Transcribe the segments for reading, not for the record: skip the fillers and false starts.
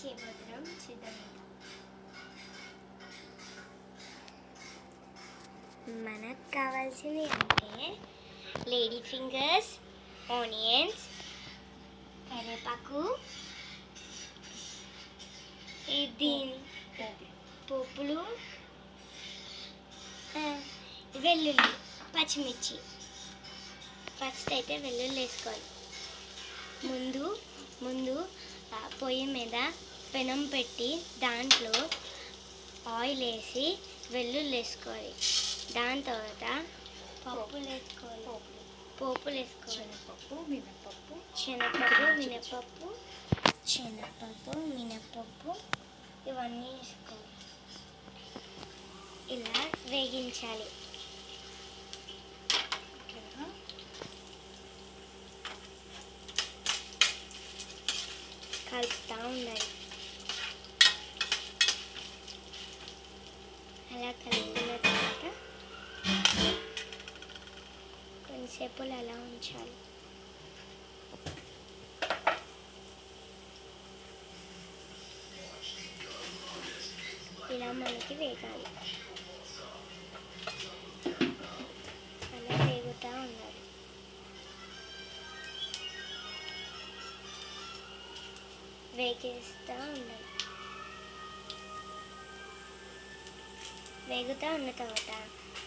చేయబోతున్నాం చూద్దాం. మనకు కావాల్సింది అంటే లేడీ ఫింగర్స్, ఆనియన్స్, కరివేపాకు, దీని పోపులు, వెల్లుల్లి, పచ్చిమిర్చి. ఫస్ట్ అయితే వెల్లుల్లి వేసుకోవాలి. ముందు పొయ్యి మీద పెనం పెట్టి దాంట్లో ఆయిల్ వేసి వెల్లుల్లి వేసుకోవాలి. దాని తర్వాత పోపులు వేసుకోవాలి. శనగపప్పు, మినపప్పు ఇవన్నీ వేసుకోవాలి. ఇలా వేగించాలి. కలుపుతూ ఉండాలి. అలా కలుపుకున్న తర్వాత కొంచెంసేపు అలా ఉంచాలి. ఇలా మనకి వేగాలి. అలా వేగుతూ ఉండాలి. వేగిస్తూ ఉండాలి. వేగుతూ ఉన్న తర్వాత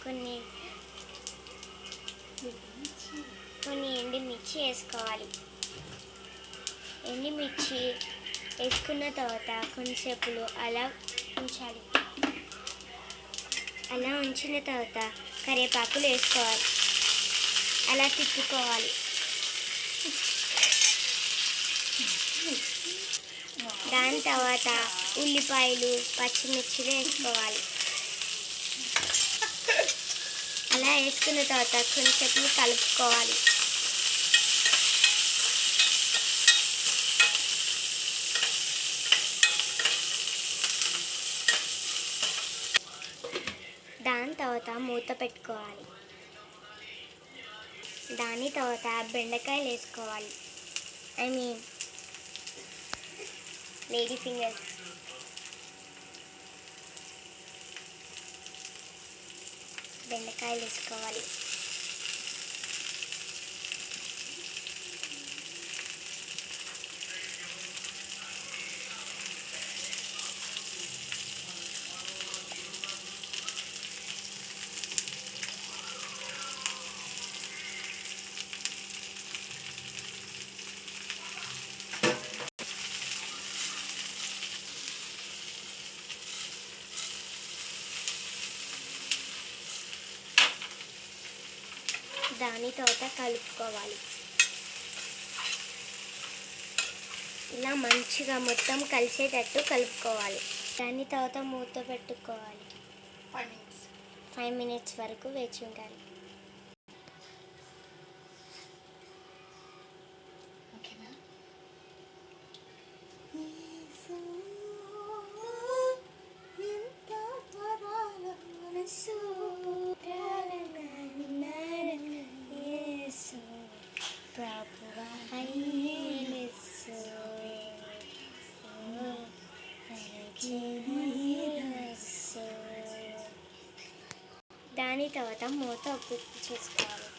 కొన్ని ఎండుమిర్చి వేసుకోవాలి. ఎండుమిర్చి వేసుకున్న తర్వాత కొంచెంసేపు అలా ఉంచాలి. అలా ఉంచిన తర్వాత కరివేపాకులు వేసుకోవాలి. అలా తిప్పుకోవాలి. దాని తర్వాత ఉల్లిపాయలు, పచ్చిమిర్చిలు వేసుకోవాలి. అలా వేసుకున్న తర్వాత కొంచెంసేపు కలుపుకోవాలి. దాని తర్వాత మూత పెట్టుకోవాలి. దాని తర్వాత బెండకాయలు వేసుకోవాలి. Lady fingers. బెండకాయలు వేసుకోవాలి. దాని తర్వాత కలుపుకోవాలి. ఇలా మంచిగా మొత్తం కలిసేటట్టు కలుపుకోవాలి. దాని తర్వాత మూత పెట్టుకోవాలి. 5 minutes వరకు వేచి ఉండాలి. దాని తర్వాత మూత చేసుకోవాలి.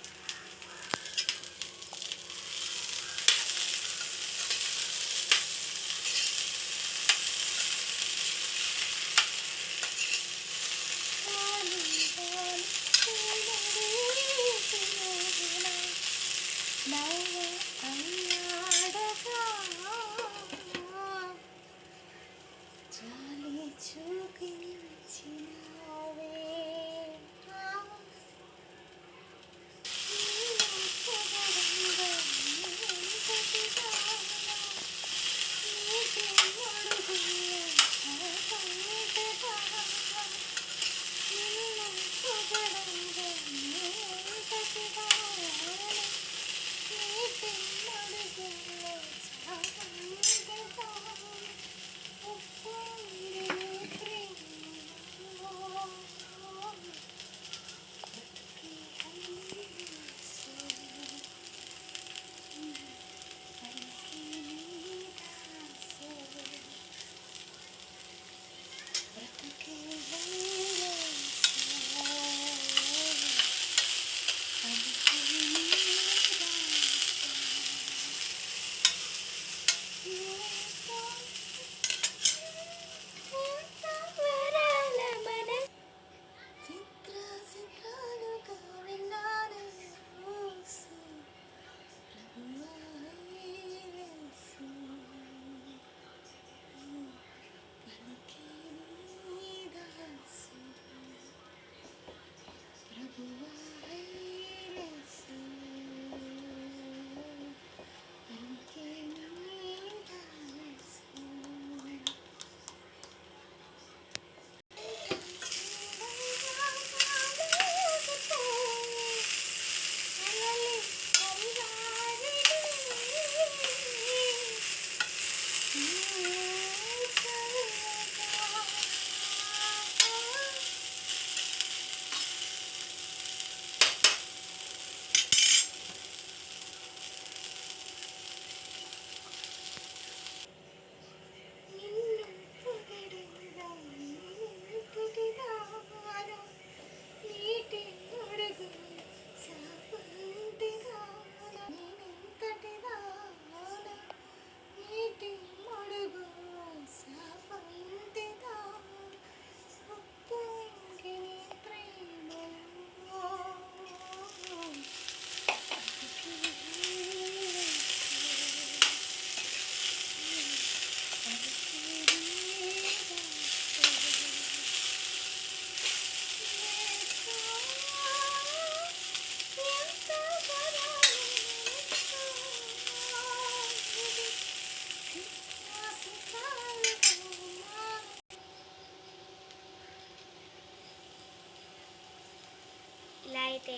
ఇలా అయితే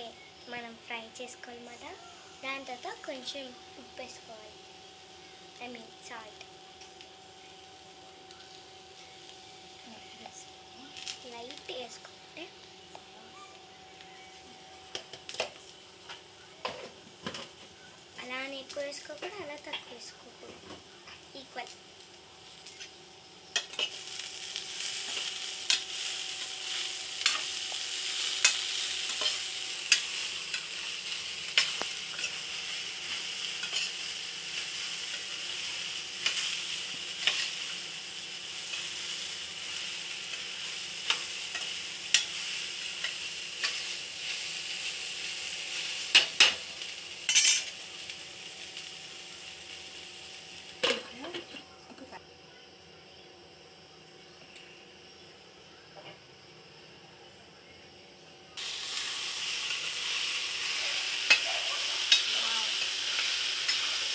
మనం ఫ్రై చేసుకోవాలన్నమాట. దాని తర్వాత కొంచెం ఉప్పు వేసుకోవాలి, ఐ మీన్ సాల్ట్. లైట్ వేసుకుంటే అలా అని ఎక్కువ వేసుకోకూడదు, అలా తక్కువ వేసుకోకూడదు, ఈక్వల్.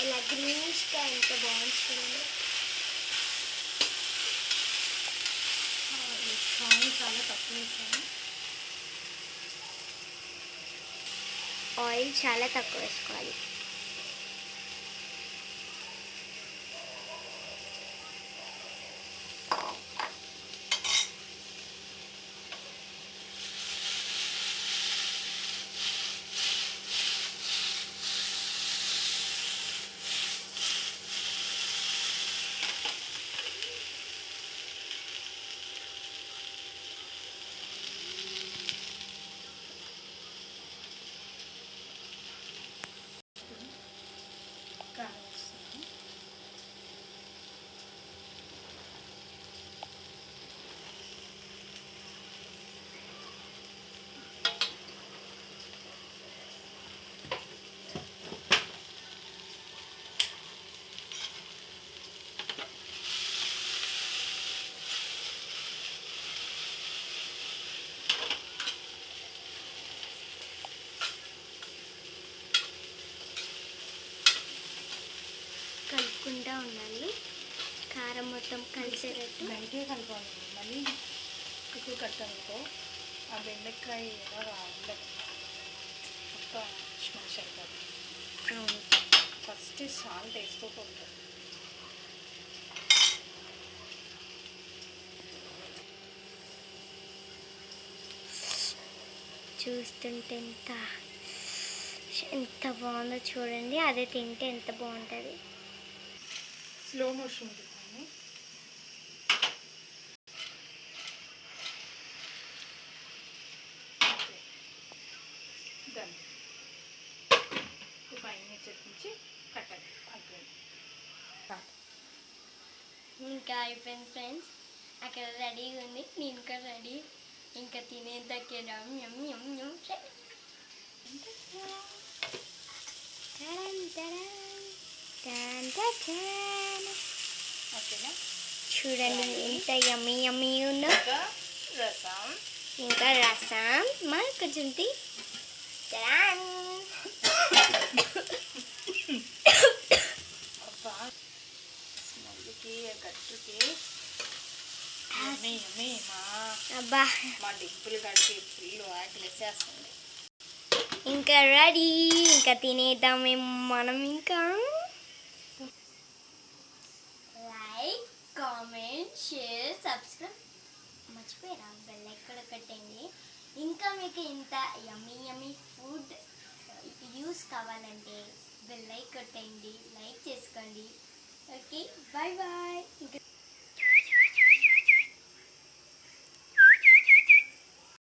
ఇలా గ్రీనిష్గా ఎంత బాగుంది చూడండి. చాలా తక్కువ వేసాను. ఆయిల్ చాలా తక్కువ వేసుకోవాలి. కలుపుకుంటూ ఉండాలి, కారం మొత్తం కలిసేటట్టు. లైట్గా కలపాలి. మళ్ళీ ఎక్కువ కట్టనుకో ఆ బెండకాయ ఎలా ఉండదు, ఒక స్మాష్ అవుతుంది. అవును, ఫస్ట్ సాల్ట్ వేసుకోకూడదు. చూస్తుంటే ఎంత బాగుందో చూడండి. అదే తింటే ఎంత బాగుంటుంది. స్లో మోషన్ ఉంటుంది. దాన్ని పైన చట్నించి కట్టాలి. ఇంకా అయిపోయింది ఫ్రెండ్స్, అక్కడ రెడీగా ఉంది, నేను కూడా రెడీ. ఇంకా తినేద్దాం. ఓకేనా? చూడండి ఎంత యమ్మీ యమ్మీ ఉందో. రసం, ఇంకా రసం మరి కొంచెం స్మెల్కి గట్టుకి అబ్బా, మా డిప్పులు గడిపి ఫుల్ ఆకలి వేసేస్తుంది. ఇంకా రెడీ, ఇంకా తినేద్దాం మనం. ఇంకా లైక్, కామెంట్, షేర్, సబ్స్క్రైబ్ మర్చిపోయారా, బెల్ ఐకాన్ కొట్టండి. ఇంకా మీకు ఇంత యమ్మీ యమ్మీ ఫుడ్ యూస్ కావాలంటే బెల్ ఐకాన్ కొట్టండి, లైక్ చేసుకోండి. Okay, bye bye.